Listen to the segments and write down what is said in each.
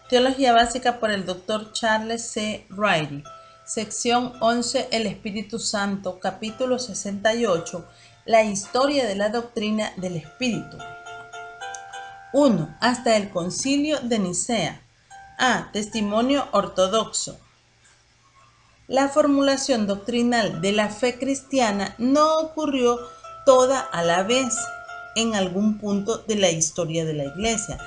Teología básica por el Dr. Charles C. Riley. Sección 11. El Espíritu Santo. Capítulo 68. La historia de la doctrina del Espíritu. 1. Hasta el Concilio de Nicea. A. Testimonio ortodoxo. La formulación doctrinal de la fe cristiana no ocurrió toda a la vez en algún punto de la historia de la Iglesia,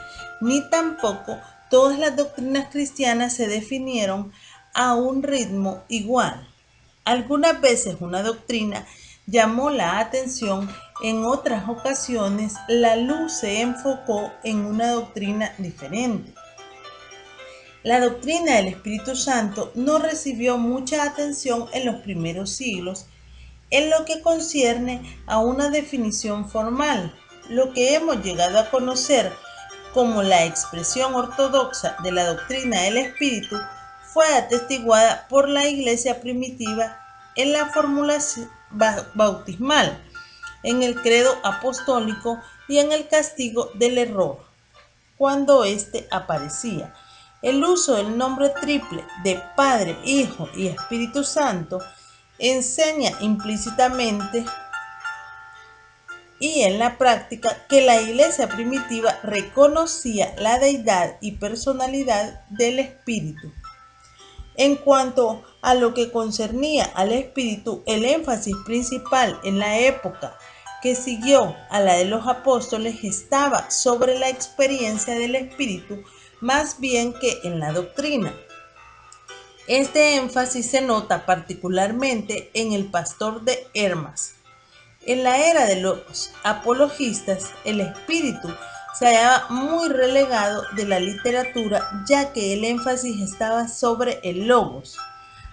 ni tampoco todas las doctrinas cristianas se definieron a un ritmo igual. Algunas veces una doctrina llamó la atención, en otras ocasiones la luz se enfocó en una doctrina diferente. La doctrina del Espíritu Santo no recibió mucha atención en los primeros siglos en lo que concierne a una definición formal. Lo que hemos llegado a conocer como la expresión ortodoxa de la doctrina del Espíritu fue atestiguada por la Iglesia primitiva en la formulación bautismal, en el credo apostólico y en el castigo del error, cuando éste aparecía. El uso del nombre triple de Padre, Hijo y Espíritu Santo enseña implícitamente y en la práctica que la Iglesia primitiva reconocía la deidad y personalidad del Espíritu. En cuanto a lo que concernía al Espíritu, el énfasis principal en la época que siguió a la de los apóstoles estaba sobre la experiencia del Espíritu más bien que en la doctrina. Este énfasis se nota particularmente en el pastor de Hermas. En la era de los apologistas, el espíritu se hallaba muy relegado de la literatura, ya que el énfasis estaba sobre el logos.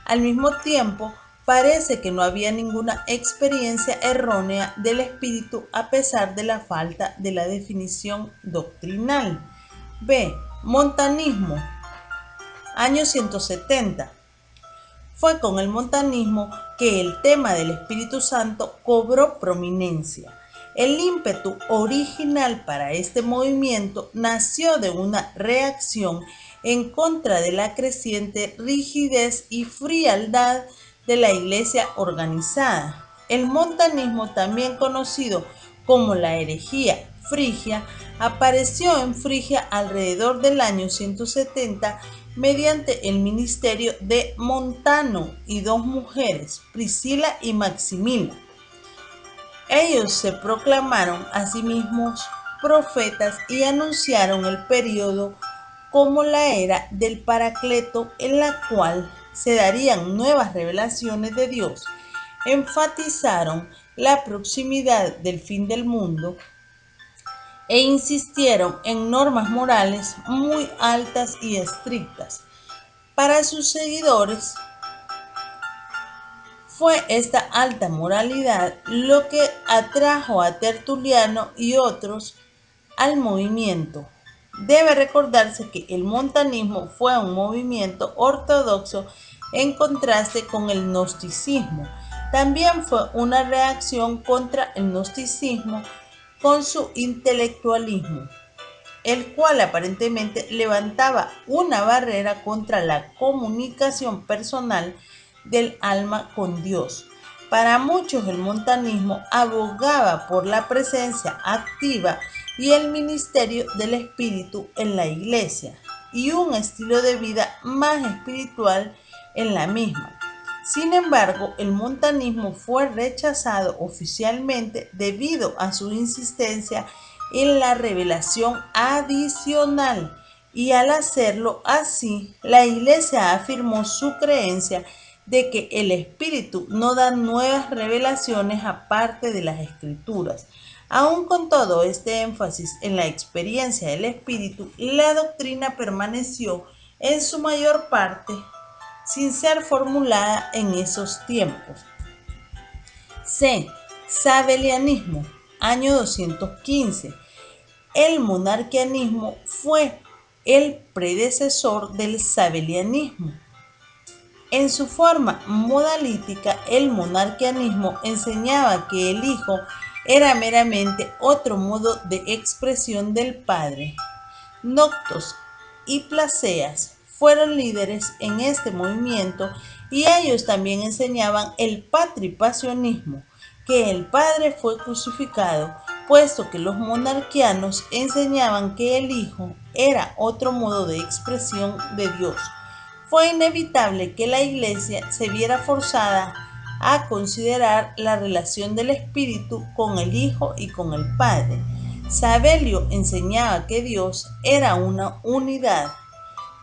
Al mismo tiempo, parece que no había ninguna experiencia errónea del espíritu a pesar de la falta de la definición doctrinal. B. Montanismo. Año 170. Fue con el montanismo que el tema del Espíritu Santo cobró prominencia. El ímpetu original para este movimiento nació de una reacción en contra de la creciente rigidez y frialdad de la iglesia organizada. El montanismo, también conocido como la herejía frigia, apareció en Frigia alrededor del año 170 mediante el ministerio de Montano y dos mujeres, Priscila y Maximila. Ellos se proclamaron a sí mismos profetas y anunciaron el periodo como la era del Paracleto, en la cual se darían nuevas revelaciones de Dios. Enfatizaron la proximidad del fin del mundo e insistieron en normas morales muy altas y estrictas. Para sus seguidores fue esta alta moralidad lo que atrajo a Tertuliano y otros al movimiento. Debe recordarse que el montanismo fue un movimiento ortodoxo en contraste con el gnosticismo. También fue una reacción contra el gnosticismo con su intelectualismo, el cual aparentemente levantaba una barrera contra la comunicación personal del alma con Dios. Para muchos el montanismo abogaba por la presencia activa y el ministerio del Espíritu en la Iglesia y un estilo de vida más espiritual en la misma. Sin embargo, el montanismo fue rechazado oficialmente debido a su insistencia en la revelación adicional, y al hacerlo así, la Iglesia afirmó su creencia de que el Espíritu no da nuevas revelaciones aparte de las Escrituras. Aun con todo este énfasis en la experiencia del Espíritu, la doctrina permaneció en su mayor parte sin ser formulada en esos tiempos. C. Sabellianismo, año 215. El monarquianismo fue el predecesor del sabellianismo. En su forma modalítica, el monarquianismo enseñaba que el Hijo era meramente otro modo de expresión del Padre. Noctos y Plaseas fueron líderes en este movimiento y ellos también enseñaban el patripasionismo, que el Padre fue crucificado, puesto que los monarquianos enseñaban que el Hijo era otro modo de expresión de Dios. Fue inevitable que la Iglesia se viera forzada a considerar la relación del Espíritu con el Hijo y con el Padre. Sabelio enseñaba que Dios era una unidad,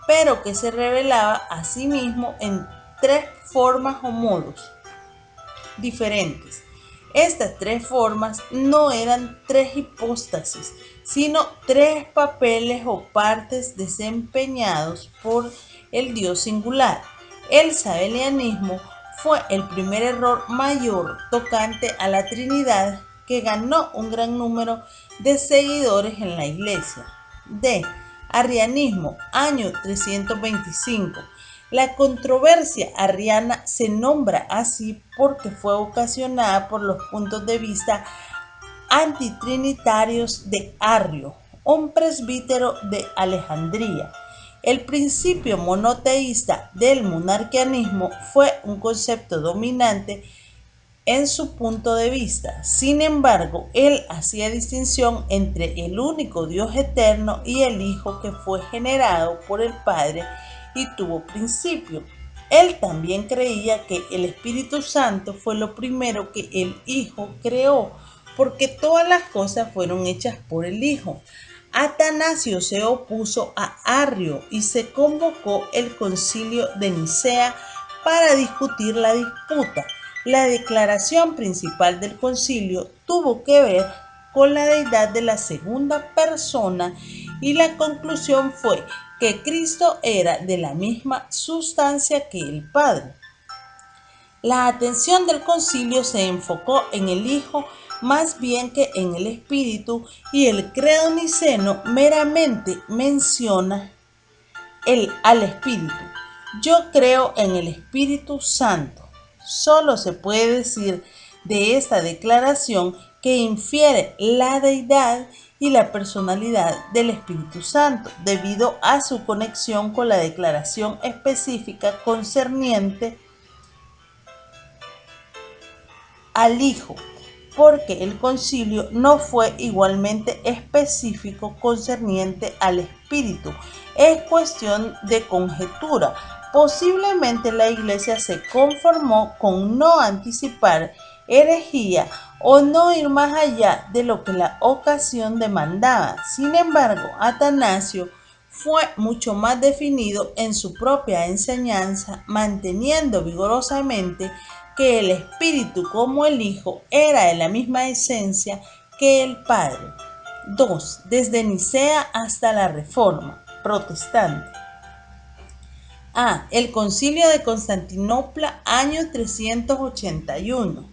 pero que se revelaba a sí mismo en tres formas o modos diferentes. Estas tres formas no eran tres hipóstasis, sino tres papeles o partes desempeñados por el Dios singular. El sabelianismo fue el primer error mayor tocante a la Trinidad que ganó un gran número de seguidores en la Iglesia. D. Arrianismo, año 325. La controversia arriana se nombra así porque fue ocasionada por los puntos de vista antitrinitarios de Arrio, un presbítero de Alejandría. El principio monoteísta del monarquianismo fue un concepto dominante en su punto de vista. Sin embargo, él hacía distinción entre el único Dios eterno y el Hijo que fue generado por el Padre y tuvo principio. Él también creía que el Espíritu Santo fue lo primero que el Hijo creó, porque todas las cosas fueron hechas por el Hijo. Atanasio se opuso a Arrio y se convocó el concilio de Nicea para discutir la disputa. La declaración principal del concilio tuvo que ver con la deidad de la segunda persona y la conclusión fue que Cristo era de la misma sustancia que el Padre. La atención del concilio se enfocó en el Hijo más bien que en el Espíritu y el credo niceno meramente menciona al Espíritu. Yo creo en el Espíritu Santo. Solo se puede decir de esta declaración que infiere la deidad y la personalidad del Espíritu Santo, debido a su conexión con la declaración específica concerniente al Hijo, porque el concilio no fue igualmente específico concerniente al Espíritu. Es cuestión de conjetura. Posiblemente la Iglesia se conformó con no anticipar herejía o no ir más allá de lo que la ocasión demandaba. Sin embargo, Atanasio fue mucho más definido en su propia enseñanza, manteniendo vigorosamente que el Espíritu como el Hijo era de la misma esencia que el Padre. 2. Desde Nicea hasta la Reforma Protestante. A. El Concilio de Constantinopla, año 381.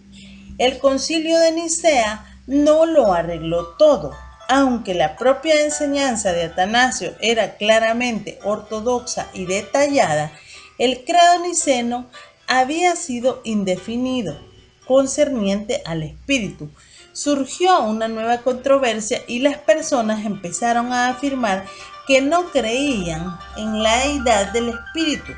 El Concilio de Nicea no lo arregló todo. Aunque la propia enseñanza de Atanasio era claramente ortodoxa y detallada, el credo niceno había sido indefinido concerniente al Espíritu. Surgió una nueva controversia y las personas empezaron a afirmar que no creían en la deidad del Espíritu.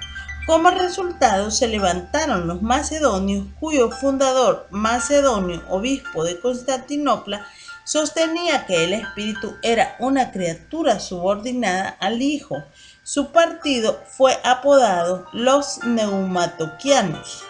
Como resultado se levantaron los macedonios, cuyo fundador, Macedonio, obispo de Constantinopla, sostenía que el Espíritu era una criatura subordinada al Hijo. Su partido fue apodado los neumatoquianos,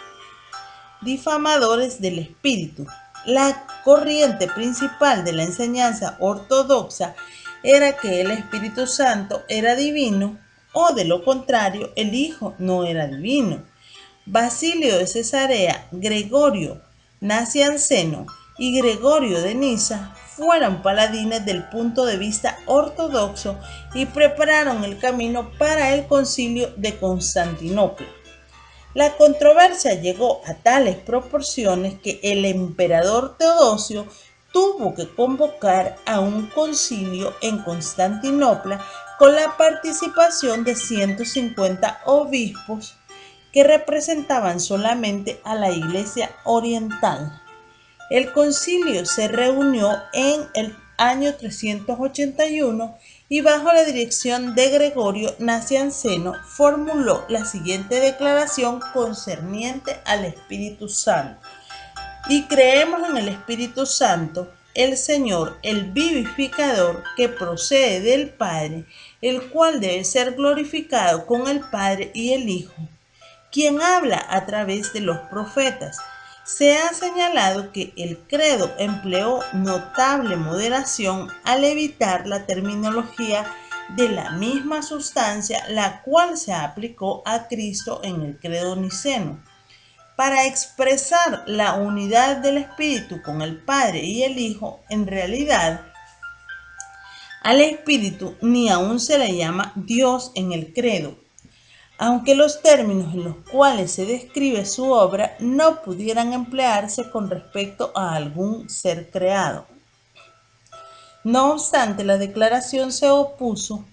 difamadores del Espíritu. La corriente principal de la enseñanza ortodoxa era que el Espíritu Santo era divino, o de lo contrario, el Hijo no era divino. Basilio de Cesarea, Gregorio Nacianceno y Gregorio de Niza fueron paladines del punto de vista ortodoxo y prepararon el camino para el concilio de Constantinopla. La controversia llegó a tales proporciones que el emperador Teodosio tuvo que convocar a un concilio en Constantinopla con la participación de 150 obispos que representaban solamente a la Iglesia oriental. El concilio se reunió en el año 381 y bajo la dirección de Gregorio Nacianceno formuló la siguiente declaración concerniente al Espíritu Santo. Y creemos en el Espíritu Santo, el Señor, el vivificador, que procede del Padre, el cual debe ser glorificado con el Padre y el Hijo, quien habla a través de los profetas. Se ha señalado que el credo empleó notable moderación al evitar la terminología de la misma sustancia, la cual se aplicó a Cristo en el credo niceno. Para expresar la unidad del Espíritu con el Padre y el Hijo, en realidad, al Espíritu ni aún se le llama Dios en el credo, aunque los términos en los cuales se describe su obra no pudieran emplearse con respecto a algún ser creado. No obstante, la declaración se opuso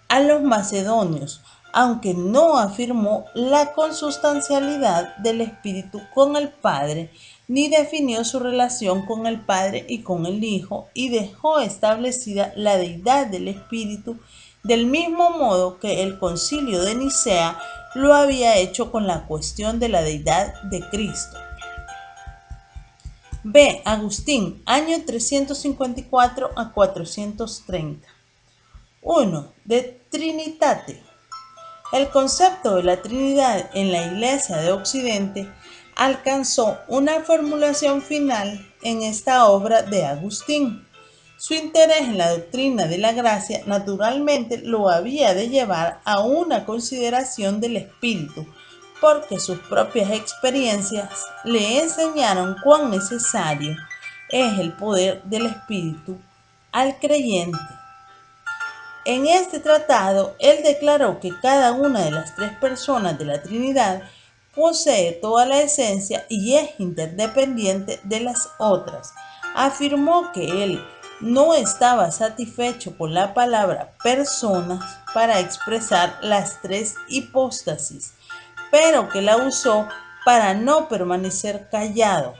a los macedonios, aunque no afirmó la consustancialidad del Espíritu con el Padre, ni definió su relación con el Padre y con el Hijo, y dejó establecida la deidad del Espíritu del mismo modo que el Concilio de Nicea lo había hecho con la cuestión de la deidad de Cristo. B. Agustín, año 354 a 430. 1. De Trinitate. El concepto de la Trinidad en la Iglesia de Occidente alcanzó una formulación final en esta obra de Agustín. Su interés en la doctrina de la gracia naturalmente lo había de llevar a una consideración del espíritu, porque sus propias experiencias le enseñaron cuán necesario es el poder del espíritu al creyente. En este tratado, él declaró que cada una de las tres personas de la Trinidad posee toda la esencia y es interdependiente de las otras. Afirmó que él no estaba satisfecho con la palabra personas para expresar las tres hipóstasis, pero que la usó para no permanecer callado.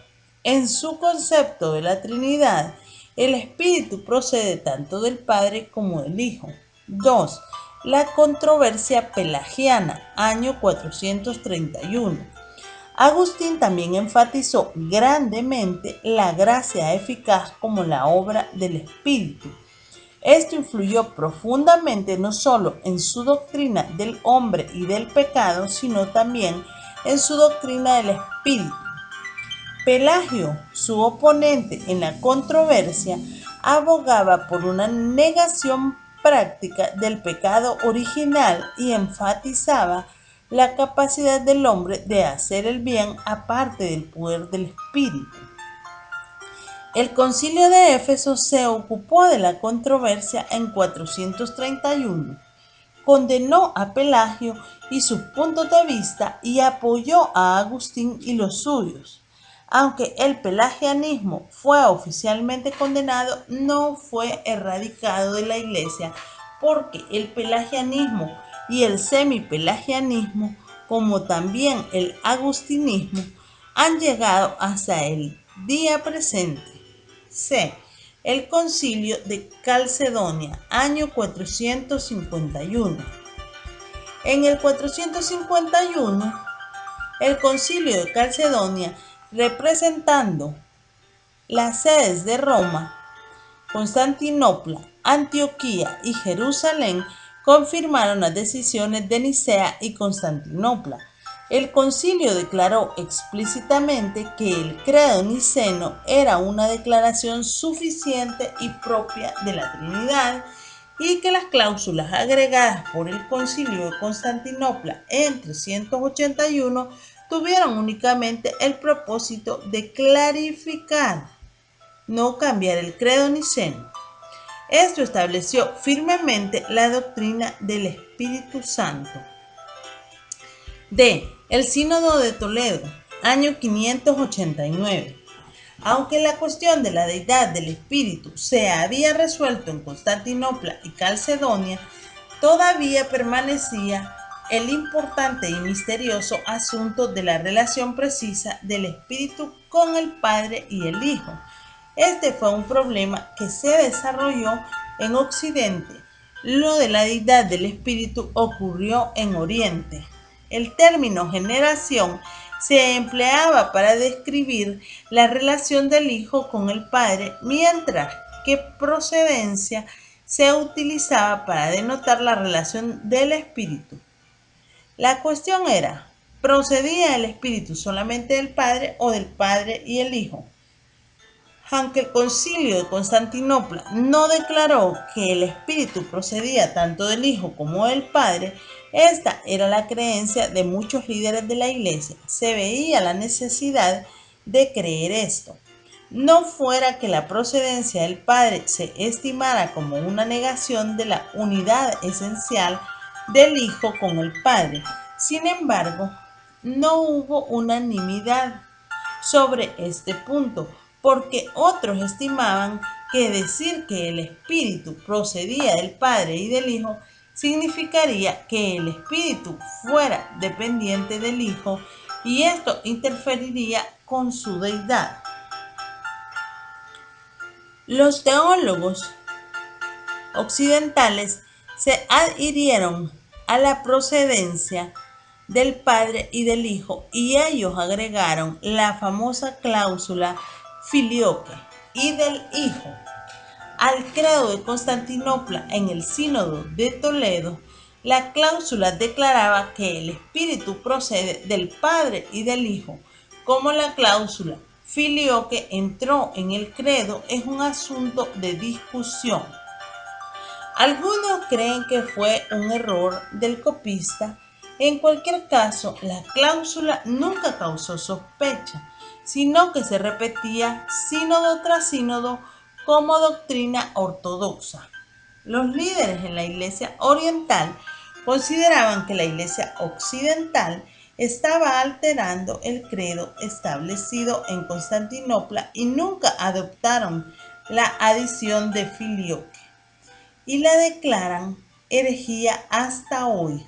En su concepto de la Trinidad, el Espíritu procede tanto del Padre como del Hijo. 2. La controversia pelagiana, año 431. Agustín también enfatizó grandemente la gracia eficaz como la obra del Espíritu. Esto influyó profundamente no solo en su doctrina del hombre y del pecado, sino también en su doctrina del Espíritu. Pelagio, su oponente en la controversia, abogaba por una negación práctica del pecado original y enfatizaba la capacidad del hombre de hacer el bien aparte del poder del Espíritu. El Concilio de Éfeso se ocupó de la controversia en 431. Condenó a Pelagio y sus puntos de vista y apoyó a Agustín y los suyos. Aunque el pelagianismo fue oficialmente condenado, no fue erradicado de la Iglesia, porque el pelagianismo y el semipelagianismo, como también el agustinismo, han llegado hasta el día presente. C. El Concilio de Calcedonia, año 451. En el 451, el Concilio de Calcedonia, representando las sedes de Roma, Constantinopla, Antioquía y Jerusalén, confirmaron las decisiones de Nicea y Constantinopla. El concilio declaró explícitamente que el credo niceno era una declaración suficiente y propia de la Trinidad y que las cláusulas agregadas por el concilio de Constantinopla en 381 tuvieron únicamente el propósito de clarificar, no cambiar el credo niceno. Esto estableció firmemente la doctrina del Espíritu Santo. D. El Sínodo de Toledo, año 589. Aunque la cuestión de la deidad del Espíritu se había resuelto en Constantinopla y Calcedonia, todavía permanecía el importante y misterioso asunto de la relación precisa del Espíritu con el Padre y el Hijo. Este fue un problema que se desarrolló en Occidente. Lo de la deidad del espíritu ocurrió en Oriente. El término generación se empleaba para describir la relación del hijo con el padre, mientras que procedencia se utilizaba para denotar la relación del espíritu. La cuestión era, ¿procedía el espíritu solamente del padre o del padre y el hijo? Aunque el Concilio de Constantinopla no declaró que el espíritu procedía tanto del Hijo como del Padre, esta era la creencia de muchos líderes de la Iglesia. Se veía la necesidad de creer esto. No fuera que la procedencia del Padre se estimara como una negación de la unidad esencial del Hijo con el Padre. Sin embargo, no hubo unanimidad sobre este punto, porque otros estimaban que decir que el espíritu procedía del Padre y del Hijo significaría que el espíritu fuera dependiente del Hijo y esto interferiría con su deidad. Los teólogos occidentales se adhirieron a la procedencia del Padre y del Hijo y ellos agregaron la famosa cláusula filioque y del Hijo. Al credo de Constantinopla en el Sínodo de Toledo, la cláusula declaraba que el Espíritu procede del Padre y del Hijo. Como la cláusula filioque entró en el credo es un asunto de discusión. Algunos creen que fue un error del copista. En cualquier caso, la cláusula nunca causó sospecha, sino que se repetía sínodo tras sínodo como doctrina ortodoxa. Los líderes en la Iglesia oriental consideraban que la Iglesia occidental estaba alterando el credo establecido en Constantinopla y nunca adoptaron la adición de filioque y la declaran herejía hasta hoy.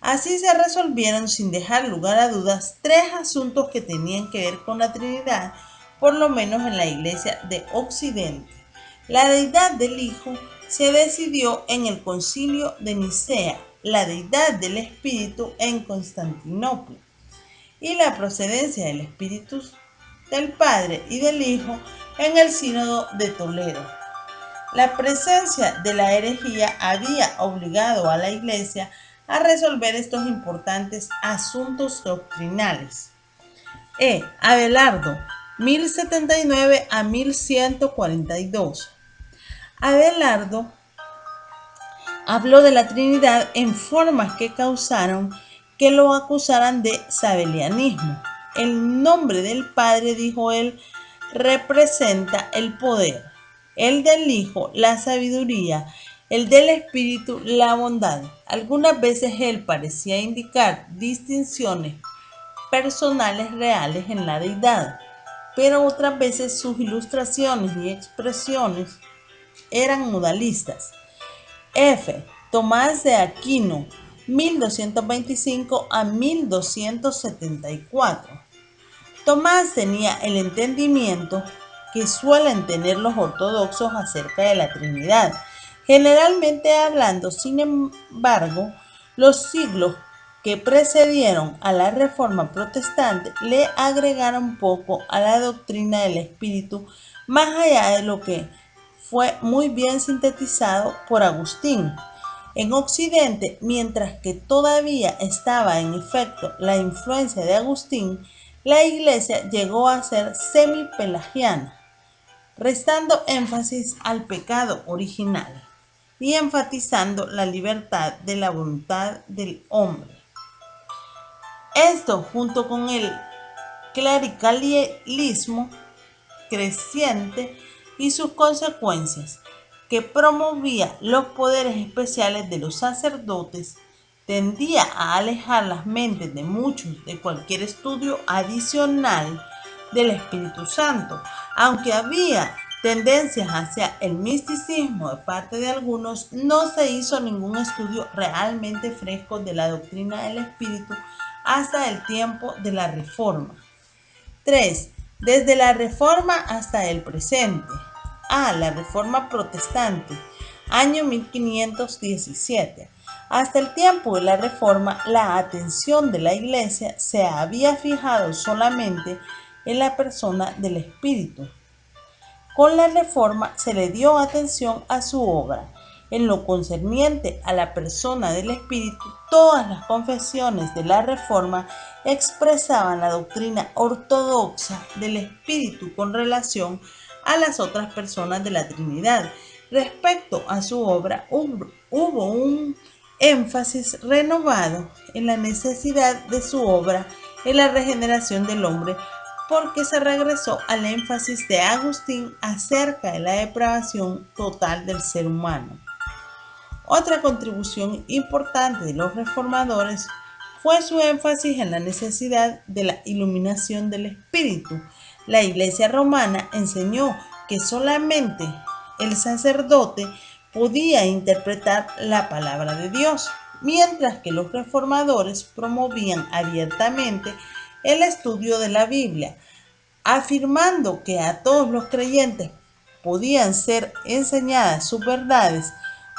Así se resolvieron sin dejar lugar a dudas tres asuntos que tenían que ver con la Trinidad, por lo menos en la Iglesia de Occidente. La deidad del Hijo se decidió en el Concilio de Nicea, la deidad del Espíritu en Constantinopla y la procedencia del Espíritu del Padre y del Hijo en el Sínodo de Toledo. La presencia de la herejía había obligado a la Iglesia a resolver estos importantes asuntos doctrinales. Abelardo, 1079 a 1142. Abelardo habló de la Trinidad en formas que causaron que lo acusaran de sabelianismo. El nombre del Padre, dijo él, representa el poder, el del Hijo la sabiduría, el del Espíritu la bondad. Algunas veces él parecía indicar distinciones personales reales en la deidad, pero otras veces sus ilustraciones y expresiones eran modalistas. Tomás de Aquino, 1225 a 1274. Tomás tenía el entendimiento que suelen tener los ortodoxos acerca de la Trinidad. Generalmente hablando, sin embargo, los siglos que precedieron a la Reforma Protestante le agregaron poco a la doctrina del Espíritu, más allá de lo que fue muy bien sintetizado por Agustín. En Occidente, mientras que todavía estaba en efecto la influencia de Agustín, la Iglesia llegó a ser semi-pelagiana, restando énfasis al pecado original y enfatizando la libertad de la voluntad del hombre. Esto, junto con el clericalismo creciente y sus consecuencias, que promovía los poderes especiales de los sacerdotes, tendía a alejar las mentes de muchos de cualquier estudio adicional del Espíritu Santo. Aunque había tendencias hacia el misticismo de parte de algunos, no se hizo ningún estudio realmente fresco de la doctrina del Espíritu hasta el tiempo de la Reforma. 3. Desde la Reforma hasta el presente. La Reforma Protestante. año 1517. Hasta el tiempo de la Reforma, la atención de la Iglesia se había fijado solamente en la persona del Espíritu. Con la Reforma se le dio atención a su obra. En lo concerniente a la persona del Espíritu, todas las confesiones de la Reforma expresaban la doctrina ortodoxa del Espíritu con relación a las otras personas de la Trinidad. Respecto a su obra, hubo un énfasis renovado en la necesidad de su obra en la regeneración del hombre, porque se regresó al énfasis de Agustín acerca de la depravación total del ser humano. Otra contribución importante de los reformadores fue su énfasis en la necesidad de la iluminación del espíritu. La Iglesia romana enseñó que solamente el sacerdote podía interpretar la palabra de Dios, mientras que los reformadores promovían abiertamente el estudio de la Biblia, afirmando que a todos los creyentes podían ser enseñadas sus verdades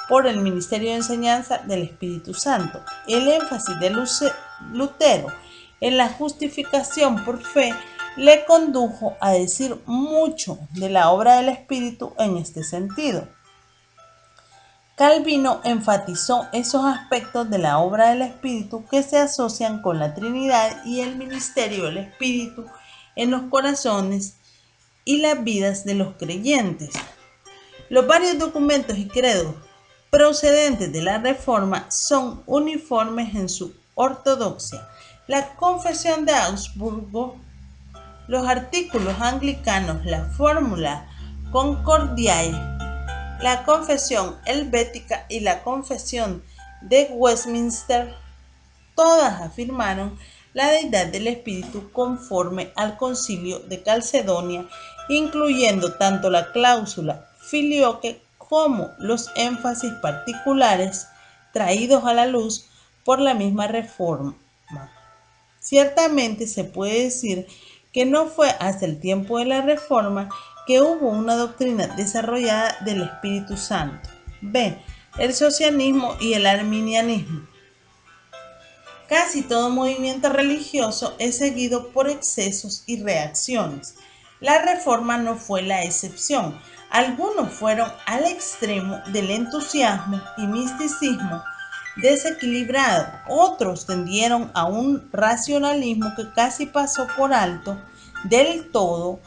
por el ministerio de enseñanza del Espíritu Santo. El énfasis de Lutero en la justificación por fe le condujo a decir mucho de la obra del Espíritu en este sentido. Calvino enfatizó esos aspectos de la obra del Espíritu que se asocian con la Trinidad y el ministerio del Espíritu en los corazones y las vidas de los creyentes. Los varios documentos y credos procedentes de la Reforma son uniformes en su ortodoxia. La Confesión de Augsburgo, los artículos anglicanos, la Fórmula Concordiae, la Confesión Helvética y la Confesión de Westminster, todas afirmaron la deidad del Espíritu conforme al Concilio de Calcedonia, incluyendo tanto la cláusula filioque como los énfasis particulares traídos a la luz por la misma Reforma. Ciertamente se puede decir que no fue hasta el tiempo de la Reforma que hubo una doctrina desarrollada del Espíritu Santo. B. El socianismo y el arminianismo. Casi todo movimiento religioso es seguido por excesos y reacciones. La Reforma no fue la excepción. Algunos fueron al extremo del entusiasmo y misticismo desequilibrado, otros tendieron a un racionalismo que casi pasó por alto del todo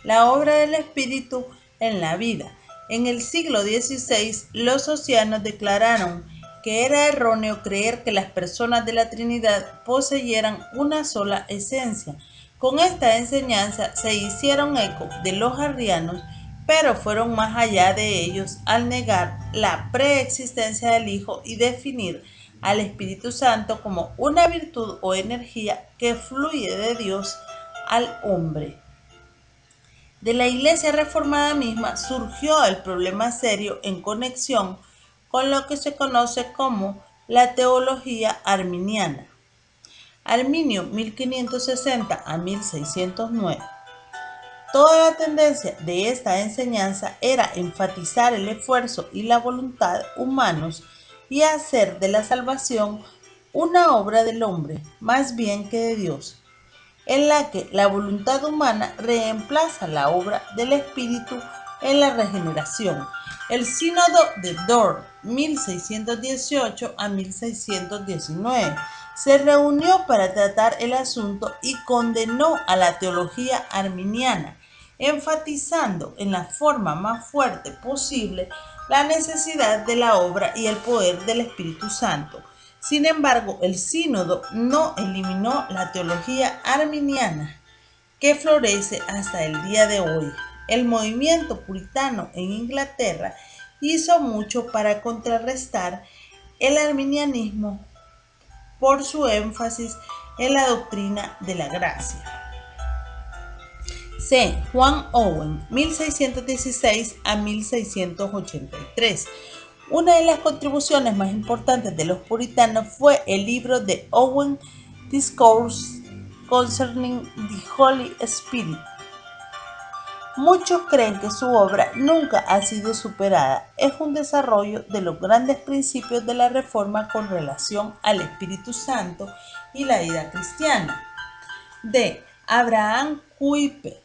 la obra del Espíritu en la vida. En el siglo XVI, los socianos declararon que era erróneo creer que las personas de la Trinidad poseyeran una sola esencia. Con esta enseñanza se hicieron eco de los arrianos, pero fueron más allá de ellos al negar la preexistencia del Hijo y definir al Espíritu Santo como una virtud o energía que fluye de Dios al hombre. De la Iglesia Reformada misma surgió el problema serio en conexión con lo que se conoce como la teología arminiana. Arminio, 1560 a 1609. Toda la tendencia de esta enseñanza era enfatizar el esfuerzo y la voluntad humanos y hacer de la salvación una obra del hombre más bien que de Dios, en la que la voluntad humana reemplaza la obra del Espíritu en la regeneración. El Sínodo de Dort, 1618 a 1619, se reunió para tratar el asunto y condenó a la teología arminiana, enfatizando en la forma más fuerte posible la necesidad de la obra y el poder del Espíritu Santo. Sin embargo, el sínodo no eliminó la teología arminiana, que florece hasta el día de hoy. El movimiento puritano en Inglaterra hizo mucho para contrarrestar el arminianismo por su énfasis en la doctrina de la gracia. C. Juan Owen, 1616 a 1683. Una de las contribuciones más importantes de los puritanos fue el libro de Owen, Discourse Concerning the Holy Spirit, Muchos creen que su obra nunca ha sido superada. Es un desarrollo de los grandes principios de la Reforma con relación al Espíritu Santo y la vida cristiana. De Abraham Kuyper,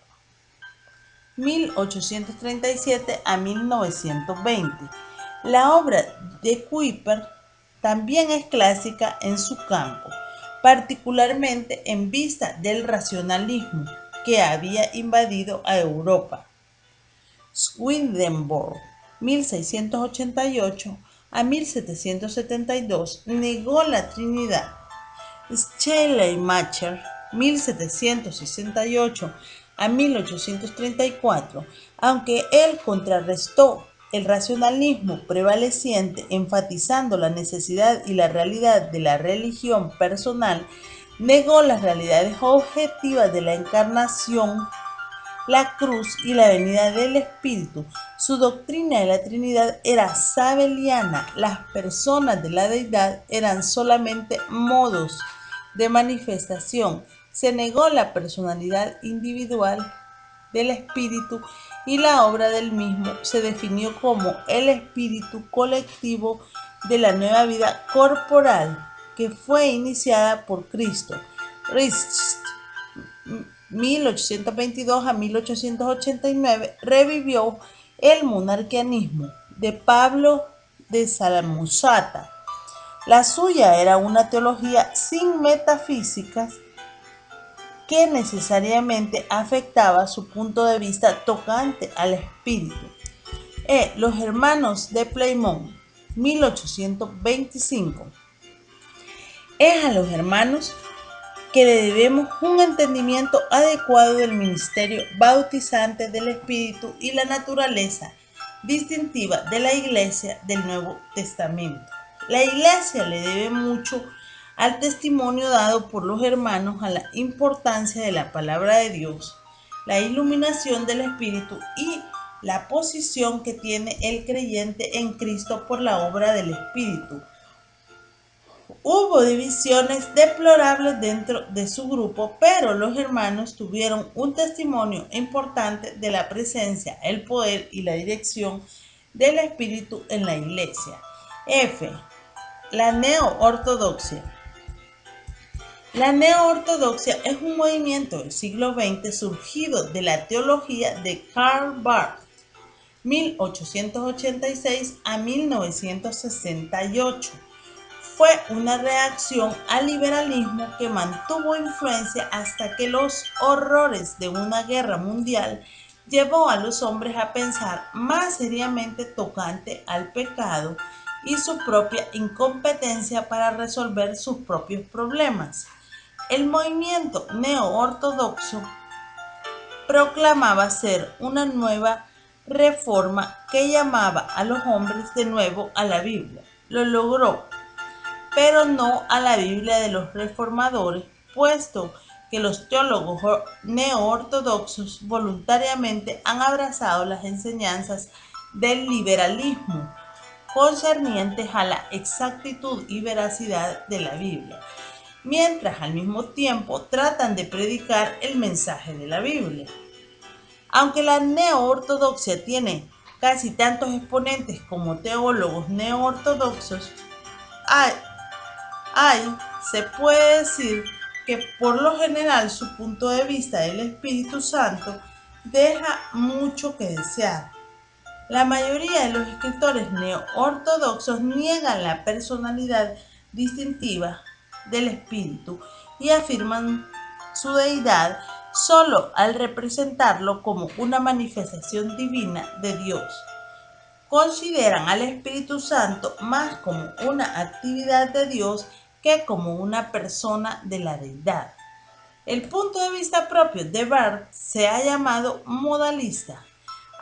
1837 a 1920. La obra de Kuyper también es clásica en su campo, particularmente en vista del racionalismo que había invadido a Europa. Swedenborg, 1688 a 1772, negó la Trinidad. Schleiermacher, 1768 a 1834, aunque él contrarrestó el racionalismo prevaleciente enfatizando la necesidad y la realidad de la religión personal, negó las realidades objetivas de la encarnación, la cruz y la venida del Espíritu. Su doctrina de la Trinidad era sabeliana. Las personas de la deidad eran solamente modos de manifestación. Se negó la personalidad individual del Espíritu y la obra del mismo se definió como el espíritu colectivo de la nueva vida corporal que fue iniciada por Cristo. Richter, 1822 a 1889, revivió el monarquianismo de Pablo de Samosata. La suya era una teología sin metafísicas que necesariamente afectaba su punto de vista tocante al espíritu. Los hermanos de Plymouth, 1825. Es a los hermanos que le debemos un entendimiento adecuado del ministerio bautizante del Espíritu y la naturaleza distintiva de la Iglesia del Nuevo Testamento. La Iglesia le debe mucho al testimonio dado por los hermanos a la importancia de la palabra de Dios, la iluminación del Espíritu y la posición que tiene el creyente en Cristo por la obra del Espíritu. Hubo divisiones deplorables dentro de su grupo, pero los hermanos tuvieron un testimonio importante de la presencia, el poder y la dirección del Espíritu en la Iglesia. F. La neoortodoxia. La neoortodoxia es un movimiento del siglo XX surgido de la teología de Karl Barth, 1886 a 1968. Fue una reacción al liberalismo que mantuvo influencia hasta que los horrores de una guerra mundial llevó a los hombres a pensar más seriamente tocante al pecado y su propia incompetencia para resolver sus propios problemas. El movimiento neoortodoxo proclamaba ser una nueva reforma que llamaba a los hombres de nuevo a la Biblia. Lo logró, pero no a la Biblia de los reformadores, puesto que los teólogos neoortodoxos voluntariamente han abrazado las enseñanzas del liberalismo concernientes a la exactitud y veracidad de la Biblia, mientras al mismo tiempo tratan de predicar el mensaje de la Biblia. Aunque la neoortodoxia tiene casi tantos exponentes como teólogos neoortodoxos, se puede decir que por lo general su punto de vista del Espíritu Santo deja mucho que desear. La mayoría de los escritores neoortodoxos niegan la personalidad distintiva del Espíritu y afirman su deidad solo al representarlo como una manifestación divina de Dios. Consideran al Espíritu Santo más como una actividad de Dios que como una persona de la deidad. El punto de vista propio de Barth se ha llamado modalista,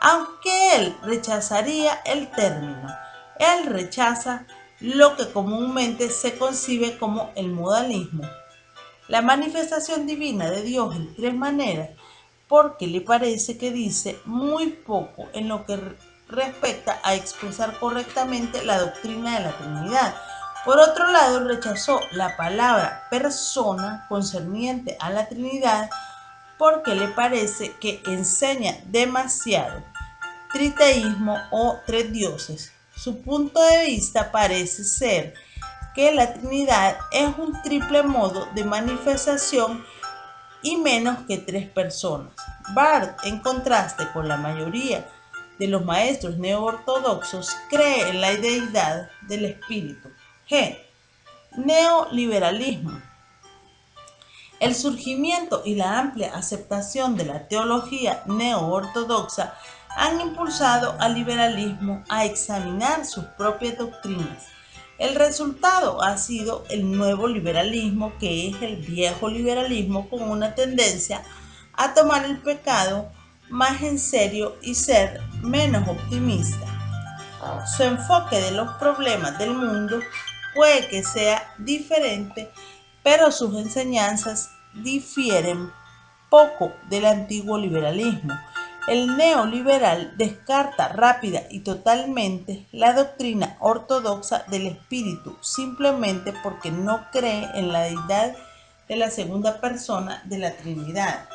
aunque él rechazaría el término. Él rechaza lo que comúnmente se concibe como el modalismo, la manifestación divina de Dios en tres maneras, porque le parece que dice muy poco en lo que respecta a expresar correctamente la doctrina de la Trinidad. Por otro lado, rechazó la palabra persona concerniente a la Trinidad porque le parece que enseña demasiado triteísmo o tres dioses. Su punto de vista parece ser que la Trinidad es un triple modo de manifestación y menos que tres personas. Barth, en contraste con la mayoría de los maestros neoortodoxos, cree en la deidad del espíritu. G. Neoliberalismo. El surgimiento y la amplia aceptación de la teología neo-ortodoxa han impulsado al liberalismo a examinar sus propias doctrinas. El resultado ha sido el nuevo liberalismo, que es el viejo liberalismo con una tendencia a tomar el pecado más en serio y ser menos optimista. Su enfoque de los problemas del mundo puede que sea diferente, pero sus enseñanzas difieren poco del antiguo liberalismo. El neoliberal descarta rápida y totalmente la doctrina ortodoxa del espíritu simplemente porque no cree en la deidad de la segunda persona de la Trinidad.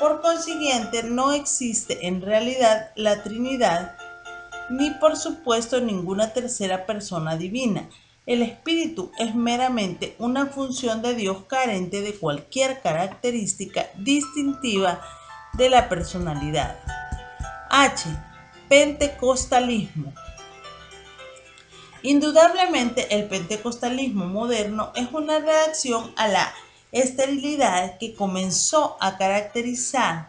Por consiguiente, no existe en realidad la Trinidad ni por supuesto ninguna tercera persona divina. El espíritu es meramente una función de Dios carente de cualquier característica distintiva de la personalidad. H. Pentecostalismo. Indudablemente el pentecostalismo moderno es una reacción a la esterilidad que comenzó a caracterizar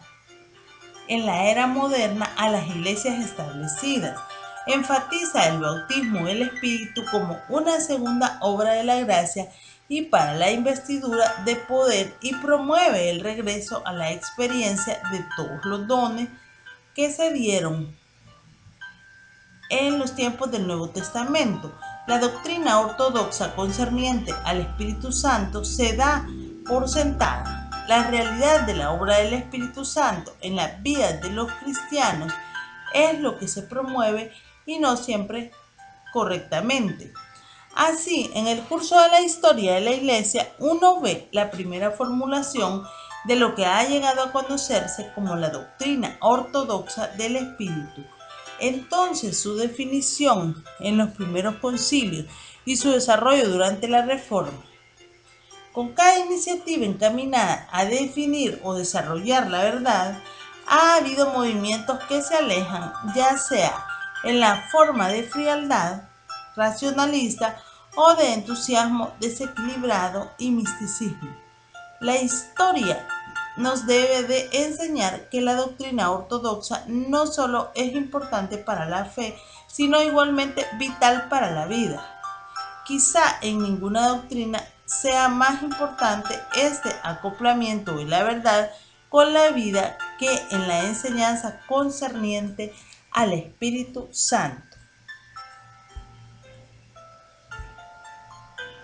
en la era moderna a las iglesias establecidas. Enfatiza el bautismo del Espíritu como una segunda obra de la gracia y para la investidura de poder, y promueve el regreso a la experiencia de todos los dones que se dieron en los tiempos del Nuevo Testamento. La doctrina ortodoxa concerniente al Espíritu Santo se da por sentada. La realidad de la obra del Espíritu Santo en las vidas de los cristianos es lo que se promueve y no siempre correctamente. Así, en el curso de la historia de la Iglesia, uno ve la primera formulación de lo que ha llegado a conocerse como la doctrina ortodoxa del Espíritu. Entonces, su definición en los primeros concilios y su desarrollo durante la Reforma. Con cada iniciativa encaminada a definir o desarrollar la verdad, ha habido movimientos que se alejan, ya sea en la forma de frialdad racionalista o de entusiasmo desequilibrado y misticismo. La historia nos debe de enseñar que la doctrina ortodoxa no solo es importante para la fe, sino igualmente vital para la vida. Quizá en ninguna doctrina sea más importante este acoplamiento de la verdad con la vida que en la enseñanza concerniente al Espíritu Santo.